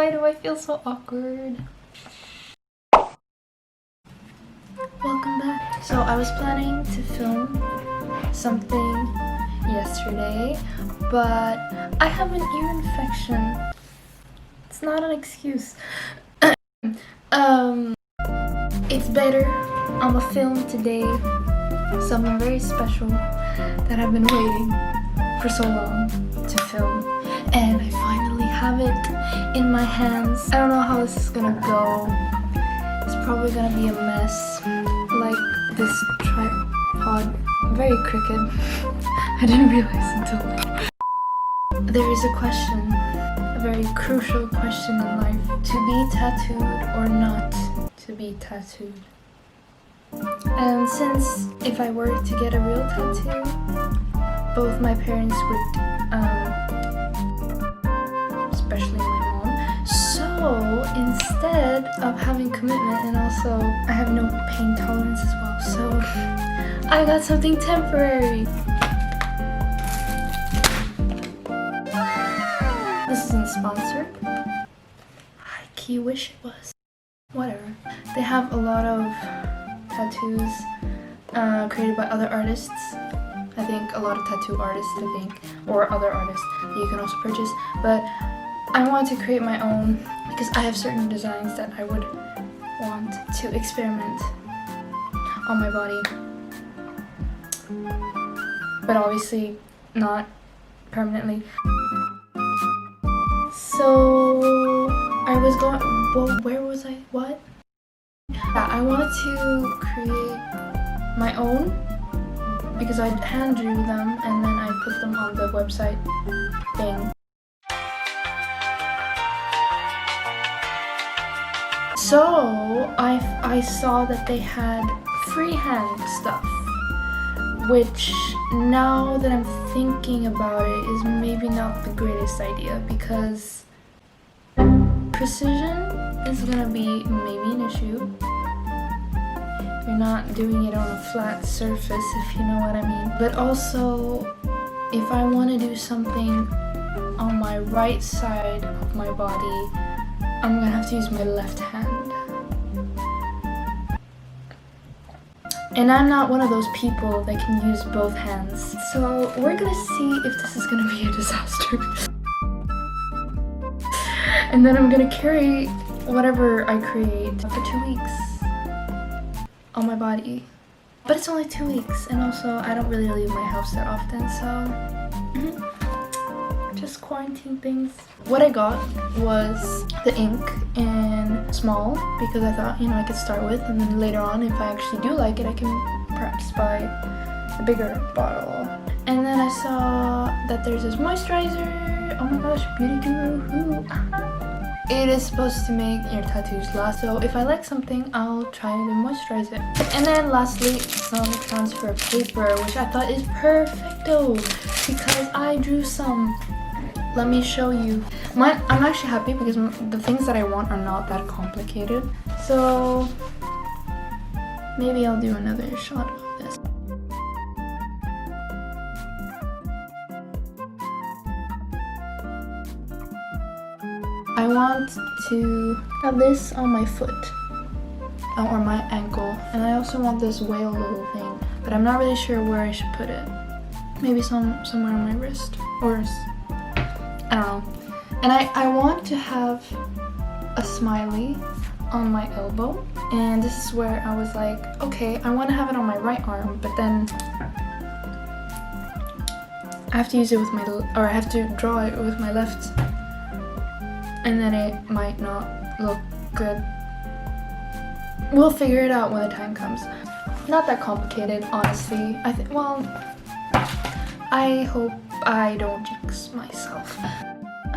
Why do I feel so awkward? Welcome back. So I was planning to film something yesterday, but I have an ear infection. It's not an excuse. It's better. I'm gonna film today something very special that I've been waiting for so long to film, and I finally have it in my hands. I don't know how this is gonna go. It's probably gonna be a mess, like this tripod, very crooked. I didn't realize until now. There is a question, a very crucial question in life: to be tattooed or not to be tattooed. And since if I were to get a real tattoo, both my parents would, especially my mom. So instead of having commitment, and also I have no pain tolerance as well, so I got something temporary. This isn't sponsored. I key wish it was. Whatever. They have a lot of tattoos created by other artists. I think a lot of tattoo artists, or other artists that you can also purchase. But I want to create my own because I have certain designs that I would want to experiment on my body. But obviously not permanently. So I was going, well, where was I? What? Yeah, I wanted to create my own because I hand drew them and then I put them on the website thing. So I saw that they had freehand stuff, which now that I'm thinking about it is maybe not the greatest idea because precision is gonna be maybe an issue. You're not doing it on a flat surface, if you know what I mean. But also, if I want to do something on my right side of my body, I'm gonna have to use my left hand. And I'm not one of those people that can use both hands. So we're gonna see if this is gonna be a disaster. And then I'm gonna carry whatever I create for 2 weeks on my body. But it's only 2 weeks, and also I don't really leave my house that often, so just quarantine things. What I got was the ink in small because I thought, you know, I could start with, and then later on if I actually do like it, I can perhaps buy a bigger bottle. And then I saw that there's this moisturizer. Oh my gosh, Beauty Guru. It is supposed to make your tattoos last, so if I like something, I'll try to moisturize it. And then lastly, some transfer paper, which I thought is perfecto because I drew some. Let me show you. I'm actually happy because the things that I want are not that complicated. So maybe I'll do another shot of this. I want to have this on my foot or my ankle, and I also want this whale little thing, but I'm not really sure where I should put it. Maybe somewhere on my wrist, or I don't know. And I want to have a smiley on my elbow, and this is where I was like, okay, I want to have it on my right arm, but then I have to use it with I have to draw it with my left. And then it might not look good. We'll figure it out when the time comes. Not that complicated, honestly. Well, I hope I don't jinx myself.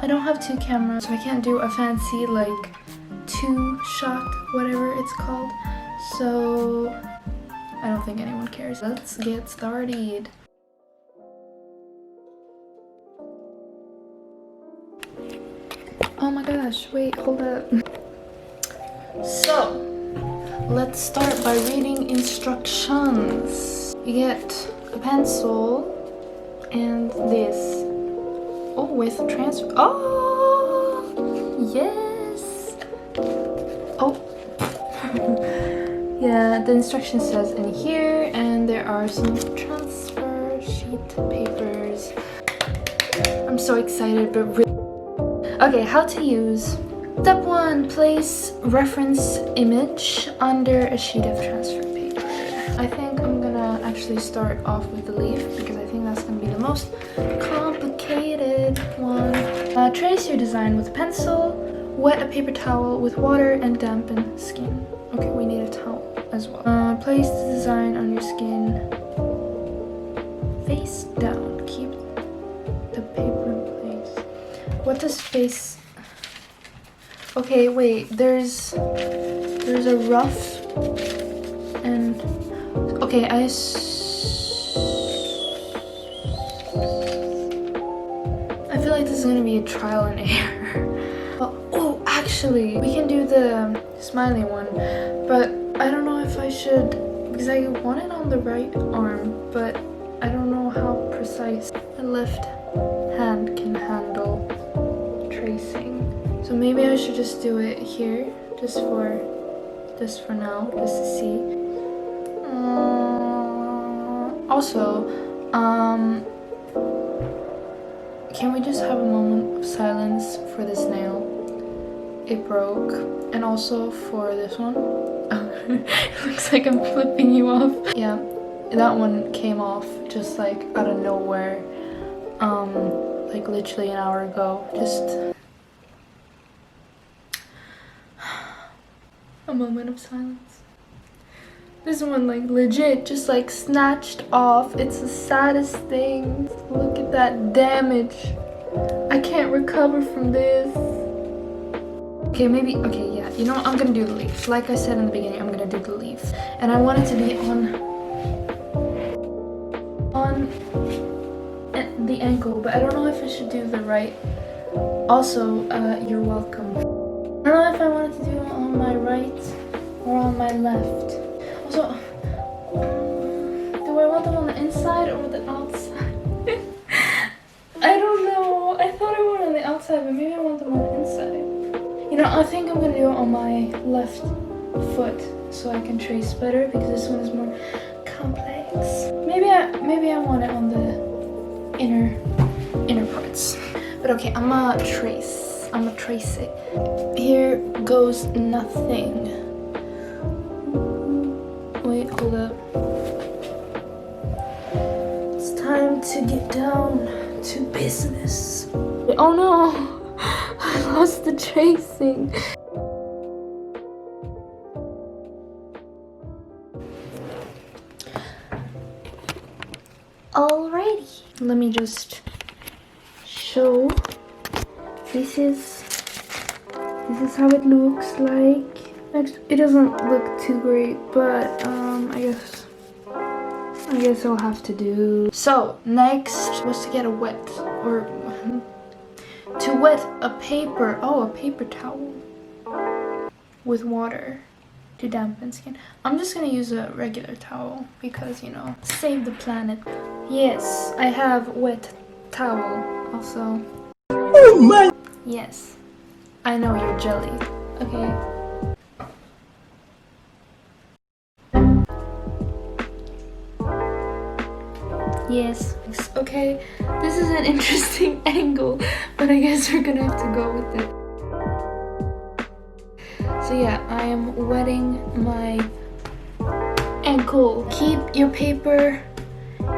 I don't have 2 cameras, so I can't do a fancy, like, 2-shot, whatever it's called. So I don't think anyone cares. Let's get started. Oh my gosh, wait, hold up. So, let's start by reading instructions. You get a pencil and this. Oh, with transfer. Oh, yeah. Yeah, the instruction says in here, and there are some transfer sheet papers. I'm so excited, but really... Okay, how to use. Step 1, place reference image under a sheet of transfer paper. I think I'm gonna actually start off with the leaf because I think that's gonna be the most complicated one. Trace your design with a pencil, wet a paper towel with water, and dampen skin. Okay, we need a towel as well. Place the design on your skin face down. Keep the paper in place. What does face... Okay, wait, there's a rough and... Okay, I feel like this is gonna be a trial and error. Oh, actually, we can do the smiley one, but I don't know if I should, because I want it on the right arm, but I don't know how precise the left hand can handle tracing. So maybe I should just do it here, just for now, just to see. Also, can we just have a moment of silence for this nail? It broke. And also for this one. It looks like I'm flipping you off. Yeah, that one came off just like out of nowhere. Like literally an hour ago. Just a moment of silence. This one like legit just like snatched off. It's the saddest thing. Look at that damage. I can't recover from this. Okay, maybe, okay, yeah. You know what? I'm gonna do the leaf. Like I said in the beginning, I'm gonna do the leaf. And I want it to be on the ankle, but I don't know if I should do the right. Also, you're welcome. I don't know if I wanted to do it on my right or on my left. Also, do I want them on the inside or the outside? I don't know. I thought I wanted on the outside, but maybe I want them on the inside. You know, I think I'm gonna do it on my left foot so I can trace better because this one is more complex. Maybe I want it on the inner parts. But okay, I'm gonna trace it. Here goes nothing. Wait, hold up. It's time to get down to business. Oh no! I lost the tracing. Alrighty. Let me just show. This is how it looks like. It doesn't look too great, but I guess I'll have to do. So next was to get a wet to wet a paper. Oh, a paper towel with water to dampen skin. I'm just gonna use a regular towel because, you know, save the planet. Yes, I have wet towel also. Oh my! Yes, I know you're jelly. Okay. Yes. Okay, this is an interesting angle, but I guess we're gonna have to go with it. So yeah, I am wetting my ankle. Keep your paper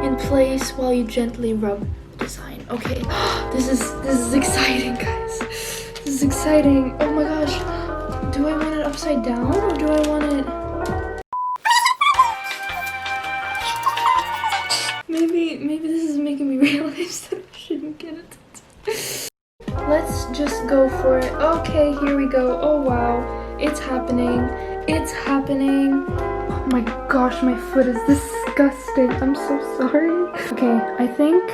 in place while you gently rub the design. Okay, this is exciting, guys. This is exciting. Oh my gosh. Do I want it upside down or do I want it... Maybe this is making me realize that I shouldn't get it. Let's just go for it. Okay, here we go. Oh wow, it's happening. It's happening. Oh my gosh, my foot is disgusting. I'm so sorry. Okay, I think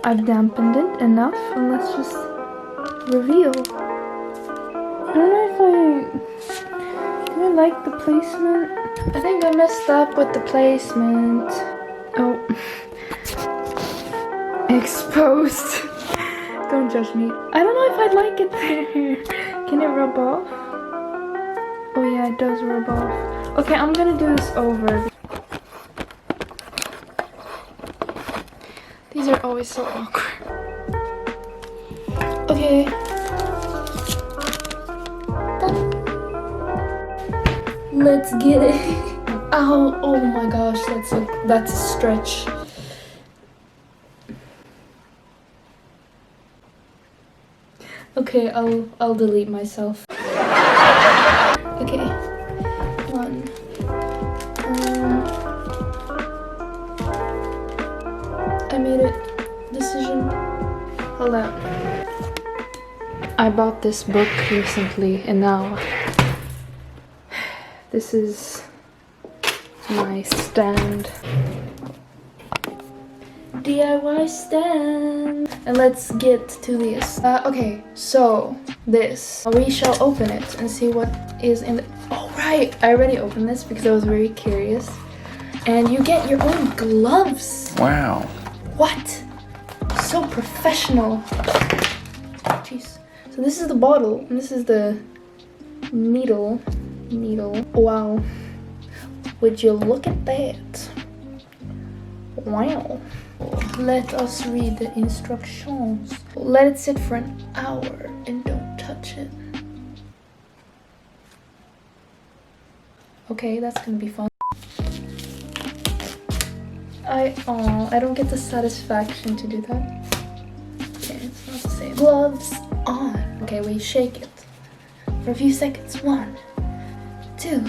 I've dampened it enough, and let's just reveal. I don't know if do I like the placement? I think I messed up with the placement. Oh. Exposed. Don't judge me. I don't know if I like it there. Can it rub off? Oh yeah, it does rub off. Okay, I'm gonna do this over. These are always so awkward. Okay. Let's get it. Ow, oh my gosh, that's a stretch. Okay, I'll delete myself. Okay. One. I made a decision. Hold on. I bought this book recently and now this is my stand. DIY stand. And let's get to this. Okay, so this. We shall open it and see what is in the... Oh right, I already opened this because I was very curious. And you get your own gloves. Wow. What? So professional. Jeez. So this is the bottle and this is the needle. Wow. Would you look at that? Wow. Let us read the instructions. Let it sit for an hour and don't touch it. Okay, that's gonna be fun. I don't get the satisfaction to do that. Okay, it's not the same. Gloves on. Okay, we shake it for a few seconds. 1, 2.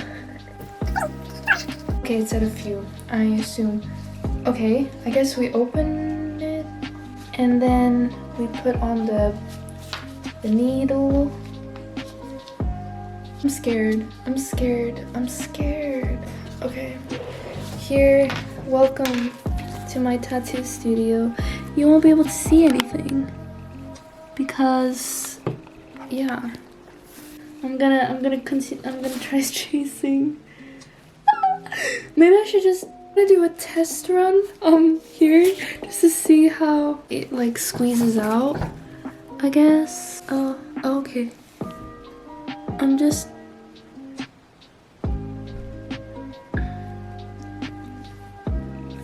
Okay, it's at a few, I assume. Okay, I guess we open it and then we put on the needle. I'm scared. Okay, here, welcome to my tattoo studio. You won't be able to see anything because, yeah, I'm gonna try tracing. Maybe I should just do a test run here just to see how it like squeezes out, I guess. Oh, okay. I'm just...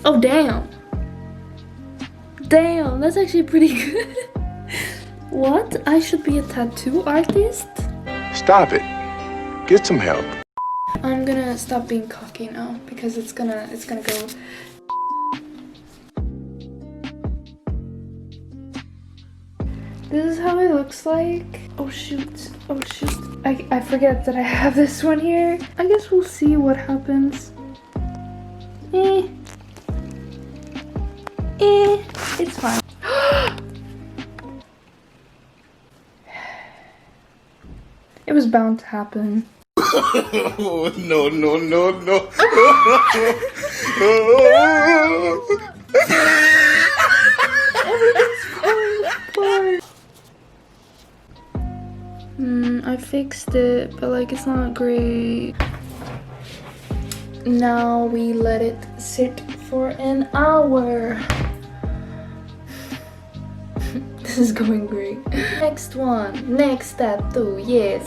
Oh, damn. Damn, that's actually pretty good. What? I should be a tattoo artist? Stop it. Get some help. I'm gonna stop being cocky now because it's gonna go. This is how it looks like. Oh shoot. I forget that I have this one here. I guess we'll see what happens. It's fine. It was bound to happen. Oh, no. I fixed it, but like it's not great. Now we let it sit for an hour. This is going great. Next one, next tattoo, yes.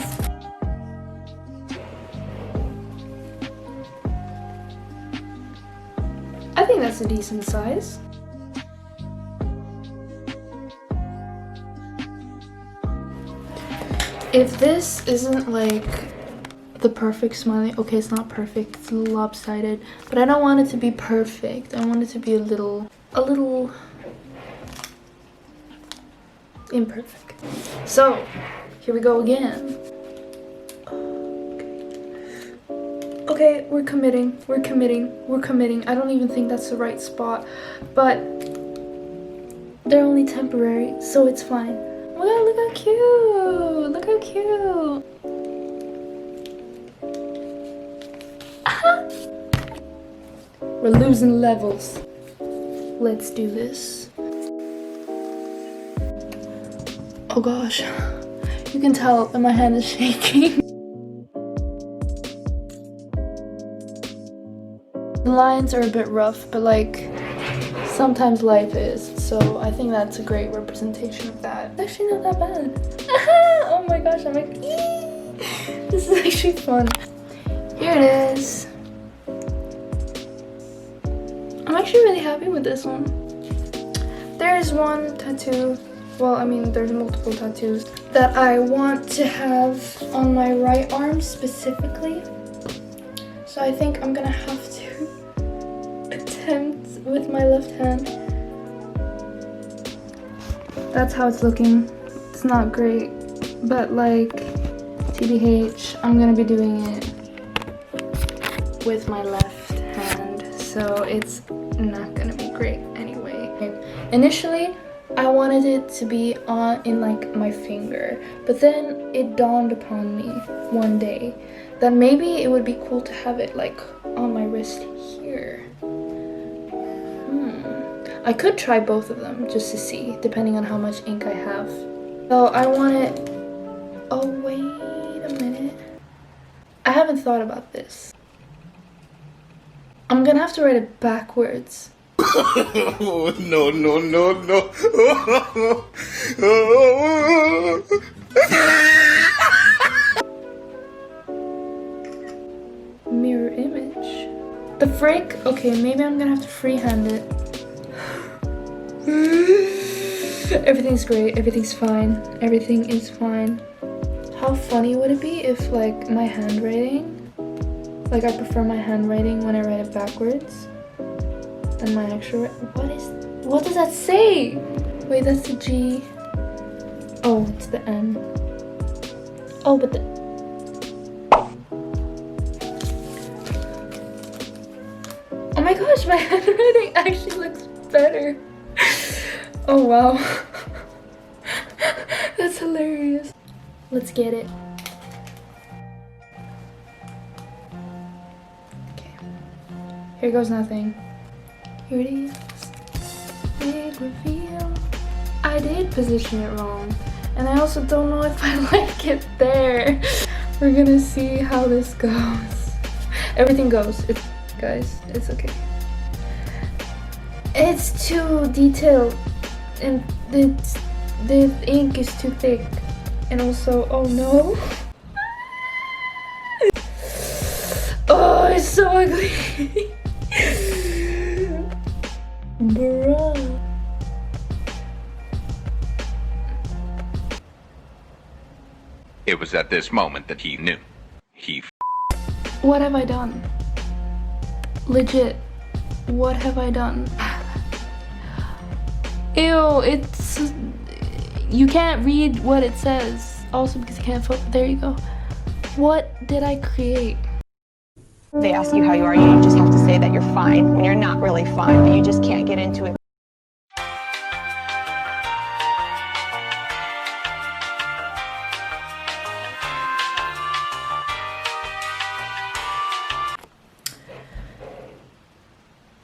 I think that's a decent size. If this isn't like the perfect smiley, okay, it's not perfect, it's a little lopsided, but I don't want it to be perfect. I want it to be a little imperfect. So, here we go again. Okay, we're committing. I don't even think that's the right spot, but they're only temporary, so it's fine. Oh my god, look how cute! Look how cute! We're losing levels. Let's do this. Oh gosh, you can tell that my hand is shaking. The lines are a bit rough, but like sometimes life is, so I think that's a great representation of that. It's actually not that bad. Oh my gosh, I'm like, this This is actually fun. Here it is. I'm actually really happy with this one. There is one tattoo, well, I mean, there's multiple tattoos that I want to have on my right arm specifically. So I think I'm gonna have to attempt with my left hand. That's how it's looking. It's not great, but like, TBH, I'm gonna be doing it with my left hand, so it's not gonna be great anyway. Initially, I wanted it to be in like my finger, but then it dawned upon me one day that maybe it would be cool to have it like on my wrist here. I could try both of them just to see, depending on how much ink I have. So I want it. Oh, wait a minute. I haven't thought about this. I'm gonna have to write it backwards. No. Mirror image. The frick? Okay, maybe I'm gonna have to freehand it. Everything's great, everything's fine, everything is fine. How funny would it be if like my handwriting, like I prefer my handwriting when I write it backwards than my actual, what does that say? Wait, that's the G. Oh, it's the N. Oh, but the, oh my gosh, my handwriting actually looks better. Oh wow. That's hilarious. Let's get it. Okay. Here goes nothing. Here it is. Big reveal. I did position it wrong. And I also don't know if I like it there. We're gonna see how this goes. Everything goes. Guys, it's okay. It's too detailed. And the ink is too thick. And also, oh no. Oh, it's so ugly. Bruh. It was at this moment that he knew. What have I done? Legit. What have I done? Ew, it's... You can't read what it says. Also because you can't there you go. What did I create? They ask you how you are, you just have to say that you're fine when you're not really fine, but you just can't get into it.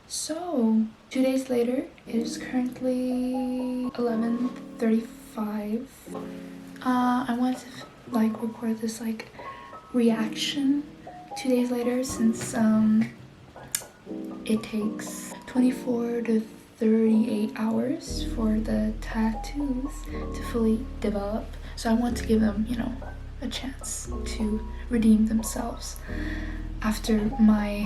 So, 2 days later, it is currently 11:35. I wanted to like record this like reaction 2 days later since it takes 24 to 38 hours for the tattoos to fully develop. So I want to give them, you know, a chance to redeem themselves after my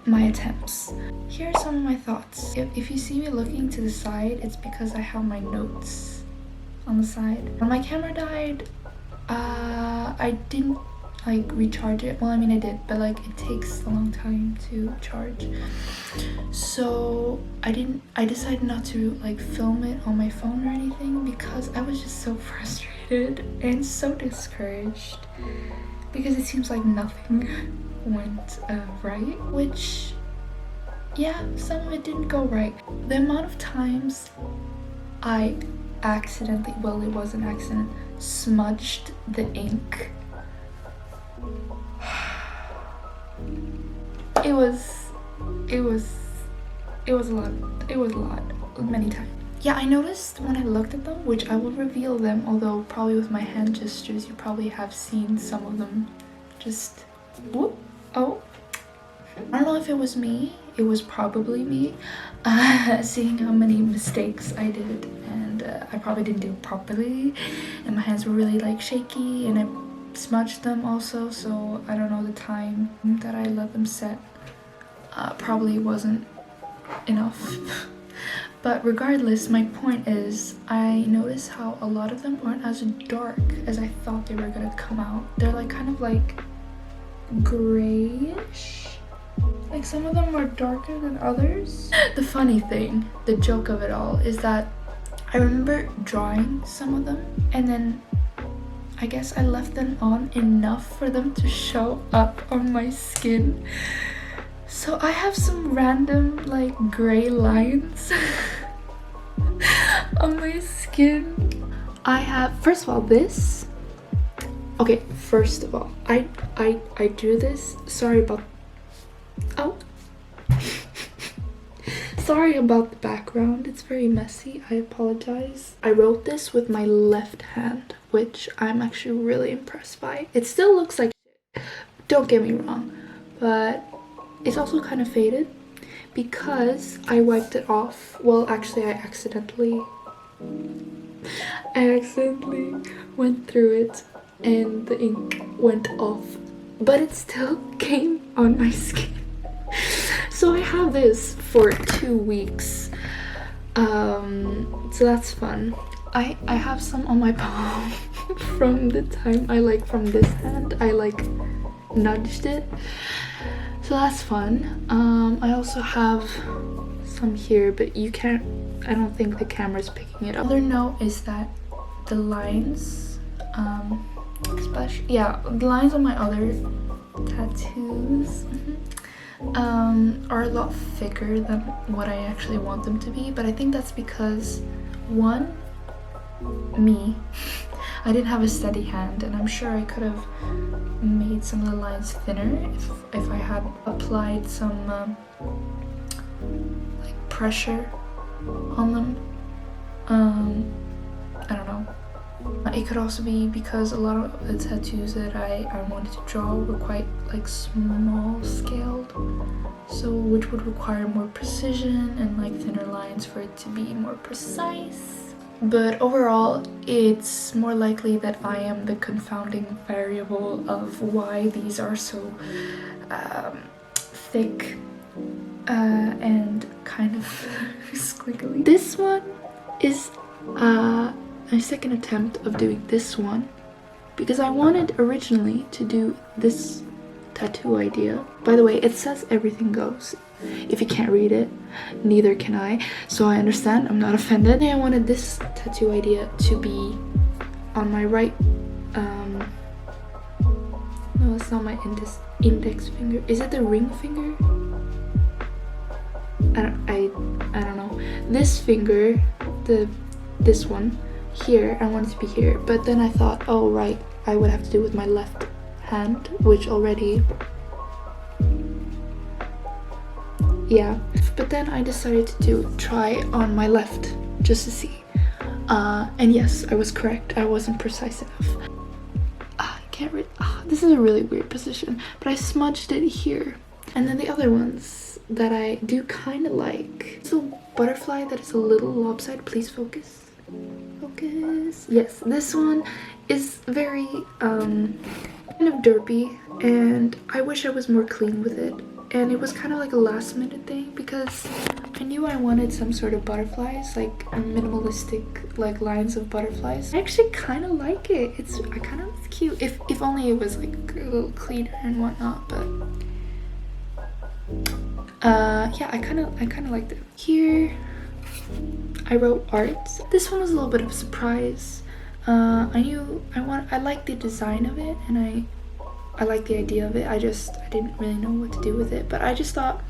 attempts. Here are some of my thoughts. If you see me looking to the side, it's because I have my notes on the side. When my camera died, I didn't like recharge it. Well, I mean I did, but like it takes a long time to charge. So I decided not to like film it on my phone or anything because I was just so frustrated and so discouraged because it seems like nothing went right, which yeah, some of it didn't go right. The amount of times I accidentally, well, it was an accident, smudged the ink. It was a lot. It was a lot, many times. Yeah, I noticed when I looked at them, which I will reveal them, although probably with my hand gestures you probably have seen some of them just whoop. Oh, I don't know if it was me. It was probably me, seeing how many mistakes I did and I probably didn't do it properly, and my hands were really like shaky, and I smudged them also, so I don't know, the time that I let them set probably wasn't enough. But regardless, my point is, I noticed how a lot of them aren't as dark as I thought they were gonna come out. They're like kind of like grayish. Like some of them are darker than others. The funny thing, the joke of it all, is that I remember drawing some of them, and then I guess I left them on enough for them to show up on my skin. So I have some random like gray lines on my skin. I have, first of all, this. Okay, first of all, I drew this. Sorry about, oh. Sorry about the background, it's very messy, I apologize. I wrote this with my left hand, which I'm actually really impressed by. It still looks like shit, don't get me wrong, but it's also kind of faded because I wiped it off. Well, actually I accidentally went through it and the ink went off, but it still came on my skin. So I have this for 2 weeks, so that's fun. I have some on my palm from the time from this hand I nudged it, so that's fun. I also have some here, but you can't, I don't think the camera's picking it up. Another note is that the lines, especially, yeah, the lines on my other tattoos are a lot thicker than what I actually want them to be, but I think that's because, one, I didn't have a steady hand, and I'm sure I could have made some of the lines thinner if I had applied some like pressure on them. I don't know. It could also be because a lot of the tattoos that I wanted to draw were quite like small scaled, so which would require more precision and like thinner lines for it to be more precise. But overall, it's more likely that I am the confounding variable of why these are so thick and kind of squiggly. This one is my second attempt of doing this one because I wanted originally to do this tattoo idea. By the way, it says everything goes. If you can't read it, neither can I, so I understand, I'm not offended. I wanted this tattoo idea to be on my right, no, it's not my index finger. Is it the ring finger? I don't know. This finger, this one here, I want it to be here, but then I thought, oh right, I would have to do it with my left hand, which already, yeah, but then I decided to try on my left just to see, and yes, I was correct. I wasn't precise enough. I can't read. This is a really weird position, but I smudged it here. And then the other ones that I do kind of like, it's a butterfly that is a little lopsided. Please focus. Focus. Yes, this one is very kind of derpy, and I wish I was more clean with it. And it was kind of like a last minute thing because I knew I wanted some sort of butterflies, like minimalistic like lines of butterflies. I actually kind of like it. It's cute. If only it was like a little cleaner and whatnot, but yeah, I kind of liked it. Here I wrote art. This one was a little bit of a surprise. I liked the design of it, and I like the idea of it. I didn't really know what to do with it, but I just thought,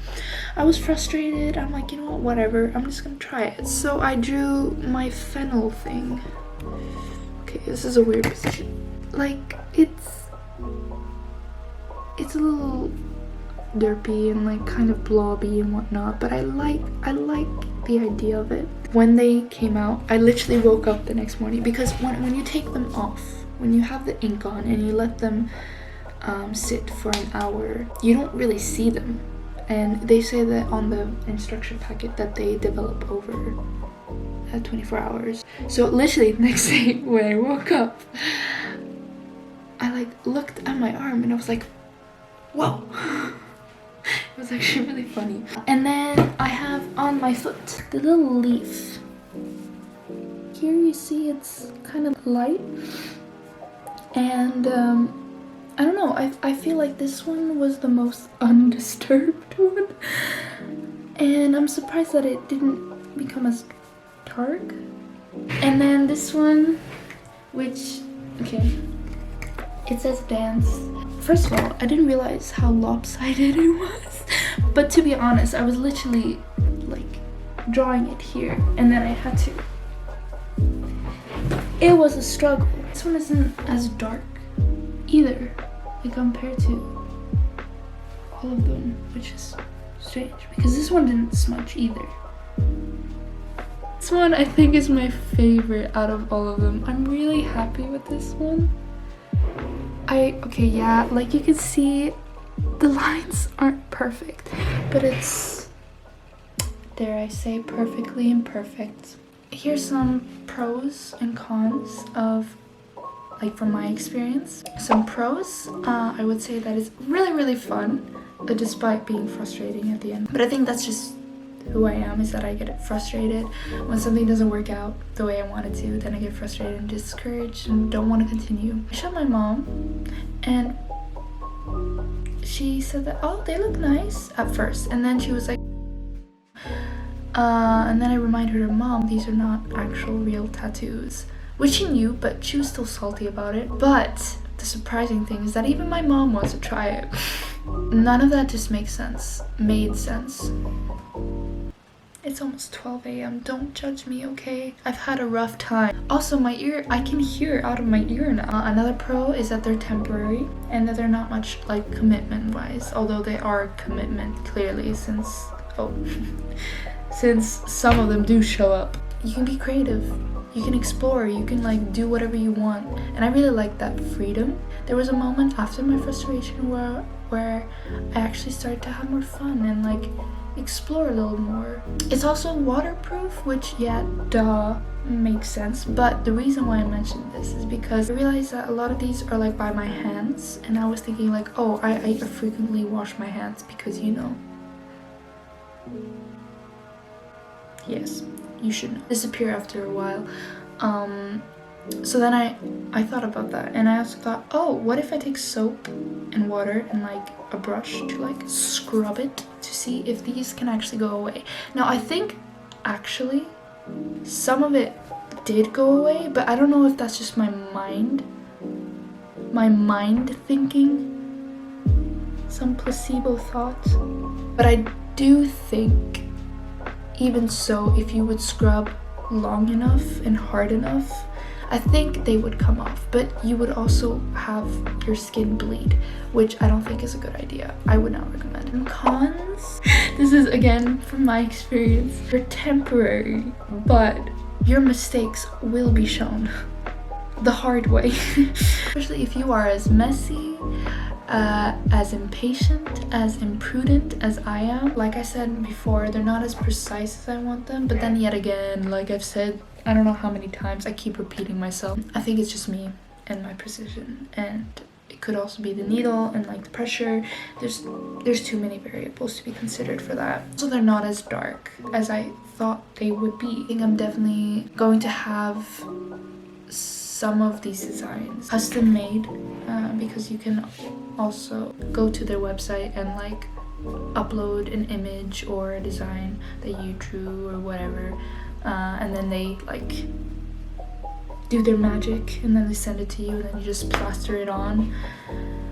I was frustrated. I'm like, you know what, whatever, I'm just gonna try it. So I drew my fennel thing. Okay, this is a weird position. Like, it's a little derpy and like kind of blobby and whatnot, but I like the idea of it. When they came out, I literally woke up the next morning, because when you take them off, when you have the ink on and you let them sit for an hour, you don't really see them, and they say that on the instruction packet that they develop over at 24 hours. So literally the next day when I woke up, I like looked at my arm and I was like, whoa. It was actually really funny. And then I have on my foot the little leaf. Here you see it's kind of light. And I don't know, I feel like this one was the most undisturbed one. And I'm surprised that it didn't become as dark. And then this one, which, okay, it says dance. First of all, I didn't realize how lopsided it was. But to be honest, I was literally like drawing it here and then I had to. It was a struggle. This one isn't as dark either, like compared to all of them, which is strange because this one didn't smudge either. This one I think is my favorite out of all of them. I'm really happy with this one. Okay, yeah, like you can see the lines aren't perfect, but it's, dare I say, perfectly imperfect. Here's some pros and cons of, like, from my experience. Some pros, I would say that it's really fun, despite being frustrating at the end. But I think that's just who I am, is that I get frustrated when something doesn't work out the way I want it to. Then I get frustrated and discouraged and don't want to continue. I showed my mom and she said that, oh, they look nice at first, and then she was like, and then I reminded her, Mom, these are not actual real tattoos, which she knew, but she was still salty about it. But the surprising thing is that even my mom wants to try it. None of that just made sense. It's almost 12 a.m. Don't judge me, okay? I've had a rough time. Also, my ear, I can hear out of my ear now. Another pro is that they're temporary and that they're not much like commitment-wise, although they are commitment clearly since, since some of them do show up. You can be creative. You can explore, you can like do whatever you want. And I really like that freedom. There was a moment after my frustration where I actually started to have more fun and like explore a little more. It's also waterproof, which, yeah, duh, makes sense. But the reason why I mentioned this is because I realized that a lot of these are like by my hands, and I was thinking like, oh, I frequently wash my hands because, you know. Yes, you should know. Disappear after a while. So then I thought about that, and I also thought, oh, what if I take soap and water and like a brush to like scrub it to see if these can actually go away. Now I think actually some of it did go away, but I don't know if that's just my mind thinking, some placebo thought. But I do think even so, if you would scrub long enough and hard enough, I think they would come off, but you would also have your skin bleed, which I don't think is a good idea. I would not recommend. And cons, this is again from my experience, they're temporary, but your mistakes will be shown the hard way. Especially if you are as messy, as impatient, as imprudent as I am. Like I said before, they're not as precise as I want them, but then yet again, like I've said, I don't know how many times, I keep repeating myself. I think it's just me and my precision, and it could also be the needle and like the pressure. There's too many variables to be considered for that. So they're not as dark as I thought they would be. I think I'm definitely going to have some of these designs custom made, because you can also go to their website and like upload an image or a design that you drew or whatever, and then they like do their magic and then they send it to you, and then you just plaster it on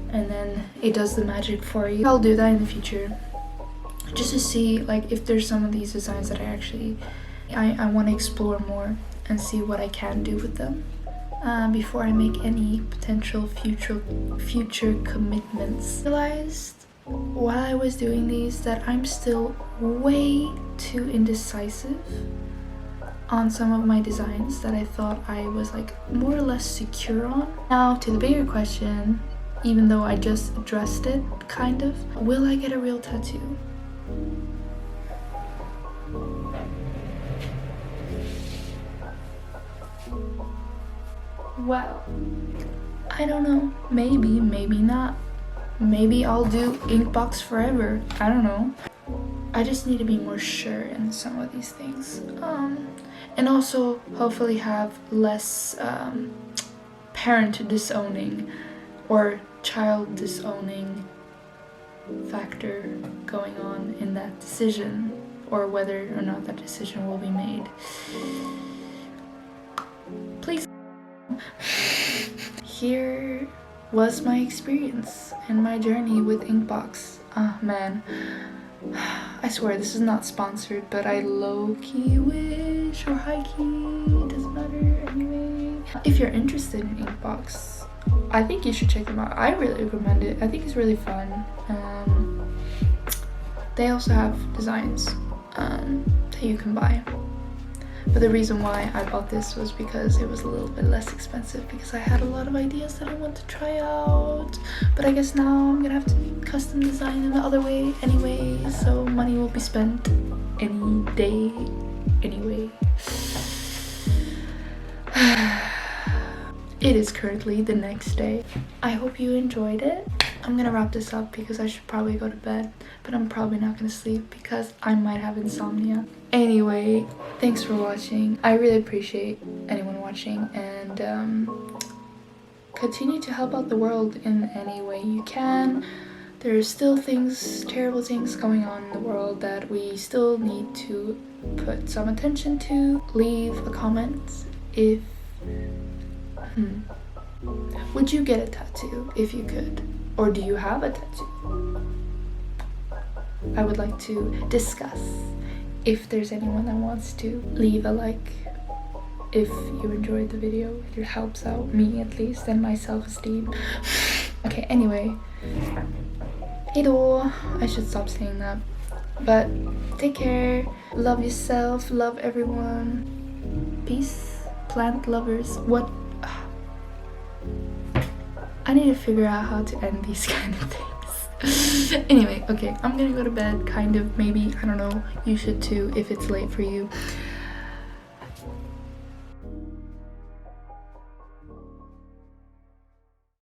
and then it does the magic for you. I'll do that in the future just to see like if there's some of these designs that I want to explore more and see what I can do with them before I make any potential future commitments. I realized while I was doing these that I'm still way too indecisive on some of my designs that I thought I was like more or less secure on. Now to the bigger question, even though I just addressed it kind of, will I get a real tattoo? well, I don't know. Maybe, maybe not. Maybe I'll do inkbox forever. I don't know. I just need to be more sure in some of these things. And also hopefully have less parent disowning or child disowning factor going on in that decision, or whether or not that decision will be made. Please. Here was my experience and my journey with inkbox. Ah, man. I swear this is not sponsored, but I low-key wish, or high-key, doesn't matter anyway. If you're interested in inkbox, I think you should check them out. I really recommend it. I think it's really fun. They also have designs that you can buy. But the reason why I bought this was because it was a little bit less expensive, because I had a lot of ideas that I want to try out. But I guess now I'm gonna have to custom design in the other way anyway, so money will be spent any day anyway. It is currently the next day. I hope you enjoyed it. I'm gonna wrap this up because I should probably go to bed, but I'm probably not gonna sleep because I might have insomnia. Anyway, thanks for watching. I really appreciate anyone watching, and continue to help out the world in any way you can. There's still terrible things going on in the world that we still need to put some attention to. Leave a comment if would you get a tattoo if you could? Or do you have a tattoo? I would like to discuss. If there's anyone that wants to, leave a like if you enjoyed the video. It helps out me at least, and my self-esteem. Okay, anyway. Hejdå. I should stop saying that. But take care. Love yourself. Love everyone. Peace. Plant lovers. What? I need to figure out how to end these kind of things. Anyway, okay, I'm gonna go to bed, kind of, maybe, I don't know, you should too if it's late for you.